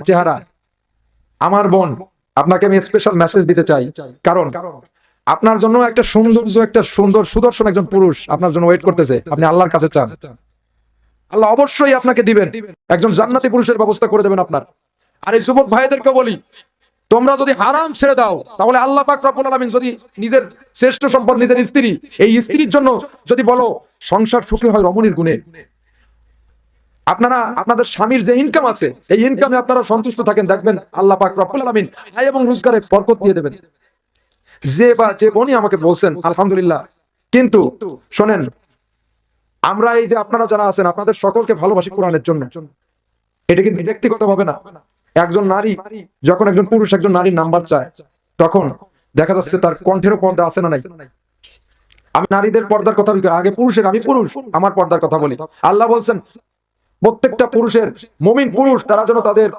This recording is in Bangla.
চেহারা। আমার বোন, আপনাকে আমি স্পেশাল মেসেজ দিতে চাই, কারণ আপনার জন্য একটা সৌন্দর্য, একটা সুন্দর সুদর্শন একজন পুরুষ আপনার জন্য ওয়েট করতেছে। আপনি আল্লাহর কাছে চান, আল্লাহ অবশ্যই আপনাকে দিবেন, একজন জান্নাতি পুরুষের ব্যবস্থা করে দেবেন আপনার। আর এই যুবক ভাইদেরকে বলি, তোমরা যদি হারাম ছেড়ে দাও, তাহলে আল্লাহ পাক রব্বুল আলামিন যদি নিজের শ্রেষ্ঠ সম্পদ নিজের স্ত্রী, এই স্ত্রীর জন্য যদি বলো সংসার সুখী হয় রমণীর গুণে, আপনারা আপনাদের স্বামীর যে ইনকাম আছে এই ইনকামে আপনারা সন্তুষ্ট থাকেন, দেখবেন আল্লাহ পাক রব্বুল আলামিন আয় এবং রোজগারে বরকত দিয়ে দেবেন। যে বোনই আমাকে বলছেন আলহামদুলিল্লাহ। কিন্তু শোনেন, আমরা এই যে আপনারা যারা আছেন, আপনাদের সকলকে ভালোবাসি কোরআনের জন্য। এটা কিন্তু ব্যক্তিগত হবে না। একজন নারী যখন একজন পুরুষ একজন নারীর নাম্বার চায়, তখন দেখা যাচ্ছে তার কণ্ঠেরও পর্দা আছে না নাই। আমি নারীদের পর্দার কথা বলি, আগে পুরুষের, আমি পুরুষ, আমার পর্দার কথা বলি। আল্লাহ বলছেন প্রত্যেকটা পুরুষের, মুমিন পুরুষ, তারা যেন তাদের